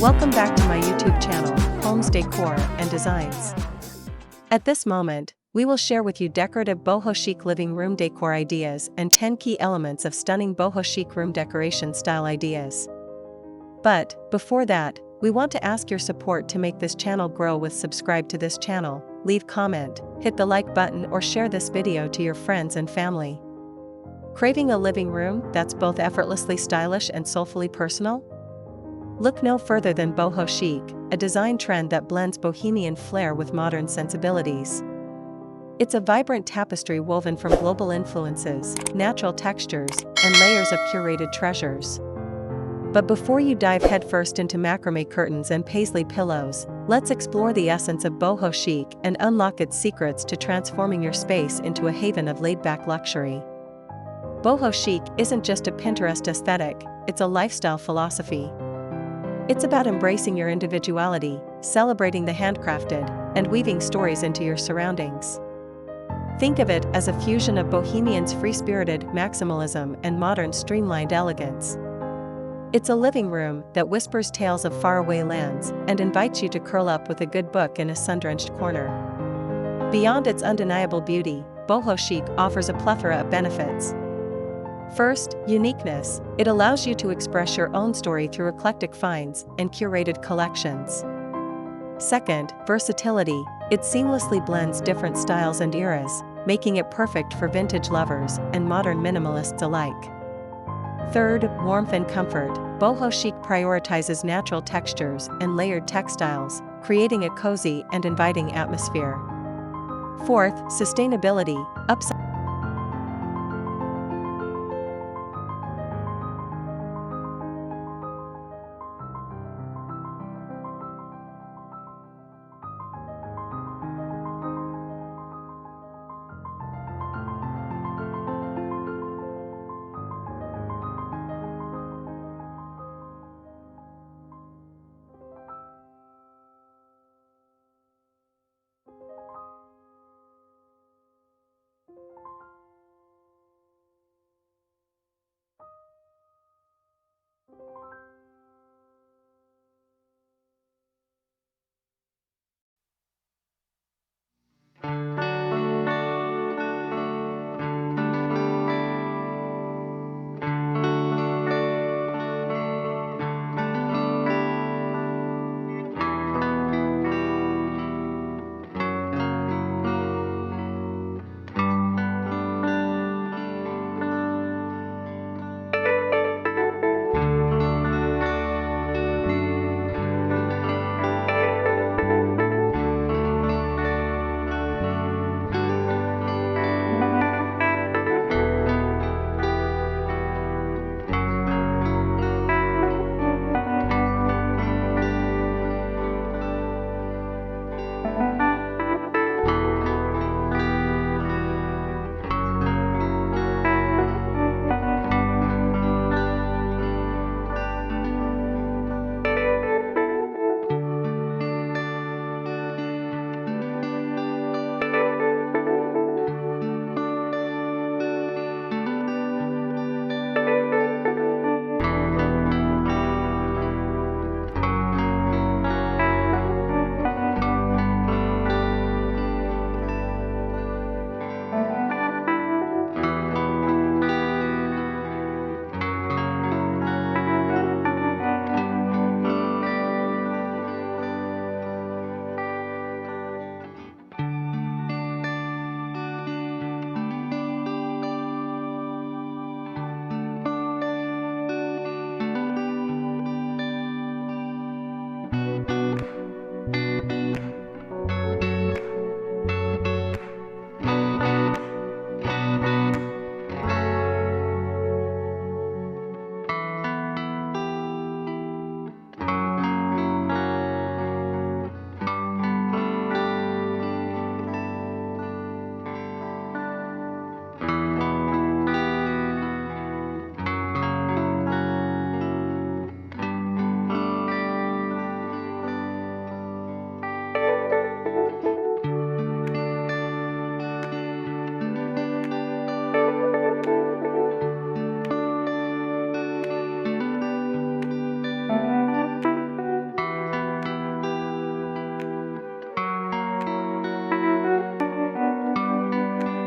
Welcome back to my YouTube channel, Homes Decor and Designs. At this moment, we will share with you decorative boho chic living room decor ideas and 10 key elements of stunning boho chic room decoration style ideas. But, before that, we want to ask your support to make this channel grow with subscribe to this channel, leave comment, hit the like button or share this video to your friends and family. Craving a living room that's both effortlessly stylish and soulfully personal? Look no further than boho chic, a design trend that blends bohemian flair with modern sensibilities. It's a vibrant tapestry woven from global influences, natural textures, and layers of curated treasures. But before you dive headfirst into macramé curtains and paisley pillows, let's explore the essence of boho chic and unlock its secrets to transforming your space into a haven of laid-back luxury. Boho chic isn't just a Pinterest aesthetic, it's a lifestyle philosophy. It's about embracing your individuality, celebrating the handcrafted, and weaving stories into your surroundings. Think of it as a fusion of bohemian's free-spirited maximalism and modern streamlined elegance. It's a living room that whispers tales of faraway lands and invites you to curl up with a good book in a sun-drenched corner. Beyond its undeniable beauty, boho chic offers a plethora of benefits. First, uniqueness. It allows you to express your own story through eclectic finds and curated collections. Second, versatility. It seamlessly blends different styles and eras, making it perfect for vintage lovers and modern minimalists alike. Third, warmth and comfort. Boho chic prioritizes natural textures and layered textiles, creating a cozy and inviting atmosphere. Fourth, sustainability.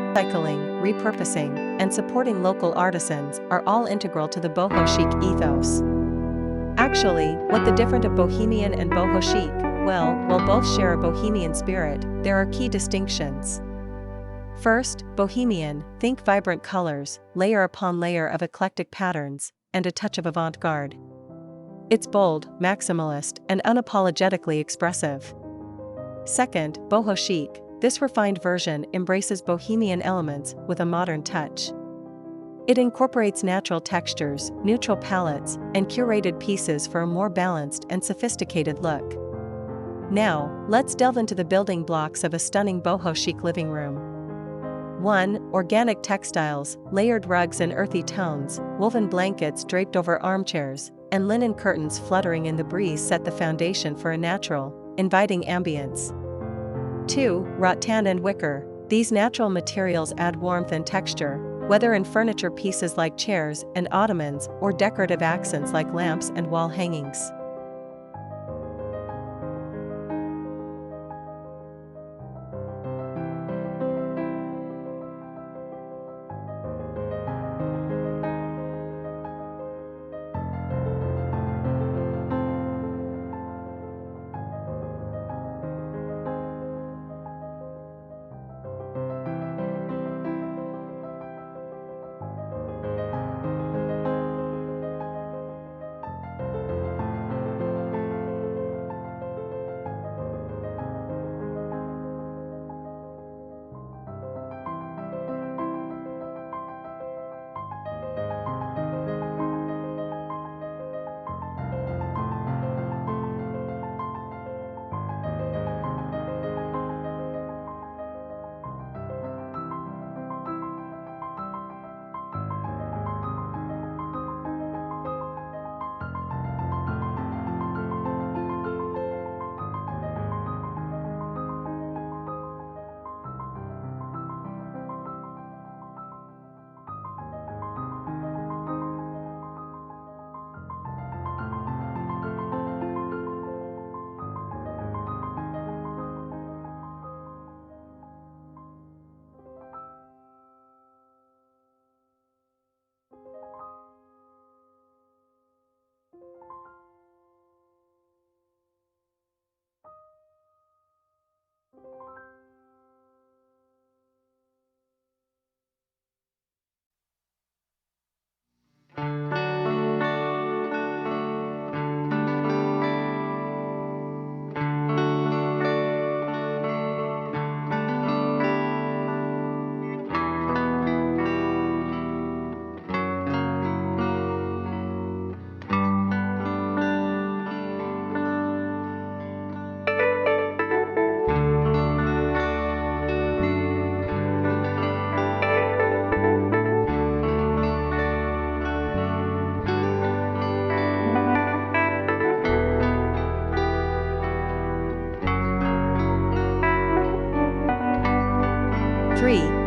Recycling, repurposing, and supporting local artisans are all integral to the boho chic ethos. Actually, what the difference of bohemian and boho chic? Well, while both share a bohemian spirit, there are key distinctions. First, bohemian, think vibrant colors, layer upon layer of eclectic patterns, and a touch of avant-garde. It's bold, maximalist, and unapologetically expressive. Second, boho chic. This refined version embraces bohemian elements with a modern touch. It incorporates natural textures, neutral palettes, and curated pieces for a more balanced and sophisticated look. Now, let's delve into the building blocks of a stunning boho chic living room. 1. Organic textiles, layered rugs in earthy tones, woven blankets draped over armchairs, and linen curtains fluttering in the breeze set the foundation for a natural, inviting ambience. 2. Rattan and wicker. These natural materials add warmth and texture, whether in furniture pieces like chairs and ottomans or decorative accents like lamps and wall hangings.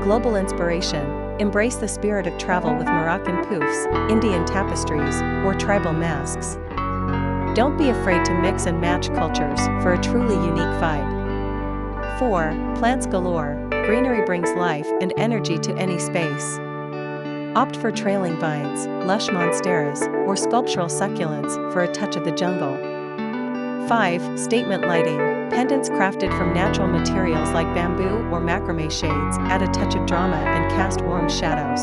Global inspiration. Embrace the spirit of travel with Moroccan poufs, Indian tapestries, or tribal masks. Don't be afraid to mix and match cultures for a truly unique vibe. 4. Plants galore. Greenery brings life and energy to any space. Opt for trailing vines, lush monsteras, or sculptural succulents for a touch of the jungle. 5. Statement lighting. Pendants crafted from natural materials like bamboo or macramé shades add a touch of drama and cast warm shadows.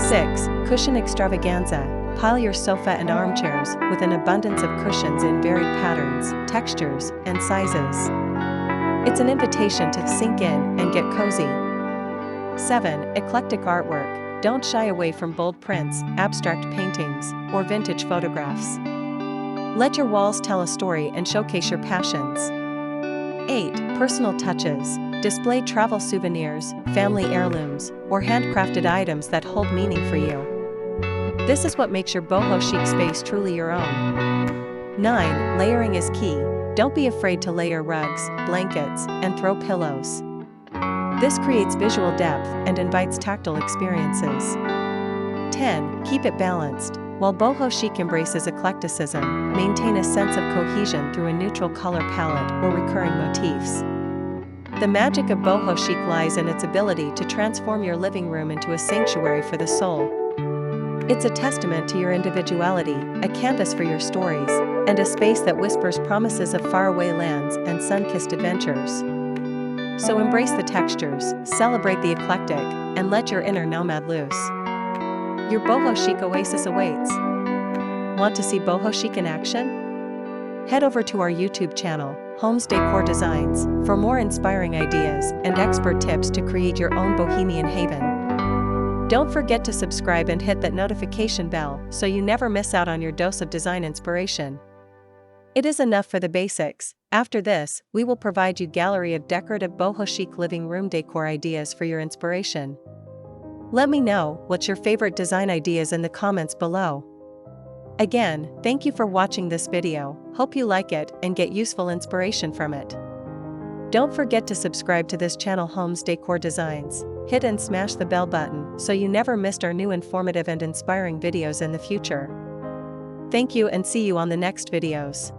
6. Cushion extravaganza. Pile your sofa and armchairs with an abundance of cushions in varied patterns, textures, and sizes. It's an invitation to sink in and get cozy. 7. Eclectic artwork. Don't shy away from bold prints, abstract paintings, or vintage photographs. Let your walls tell a story and showcase your passions. 8. Personal touches. Display travel souvenirs, family heirlooms, or handcrafted items that hold meaning for you. This is what makes your boho chic space truly your own. 9. Layering is key. Don't be afraid to layer rugs, blankets, and throw pillows. This creates visual depth and invites tactile experiences. 10. Keep it balanced. While boho chic embraces eclecticism, maintain a sense of cohesion through a neutral color palette or recurring motifs. The magic of boho chic lies in its ability to transform your living room into a sanctuary for the soul. It's a testament to your individuality, a canvas for your stories, and a space that whispers promises of faraway lands and sun-kissed adventures. So embrace the textures, celebrate the eclectic, and let your inner nomad loose. Your boho chic oasis awaits. Want to see boho chic in action? Head over to our YouTube channel, Homes Decor Designs, for more inspiring ideas and expert tips to create your own bohemian haven. Don't forget to subscribe and hit that notification bell so you never miss out on your dose of design inspiration. It is enough for the basics. After this, we will provide you a gallery of decorative boho chic living room decor ideas for your inspiration. Let me know what's your favorite design ideas in the comments below. Again, thank you for watching this video. Hope you like it and get useful inspiration from it. Don't forget to subscribe to this channel, Homes Decor Designs. Hit and smash the bell button so you never missed our new informative and inspiring videos in the future. Thank you and see you on the next videos.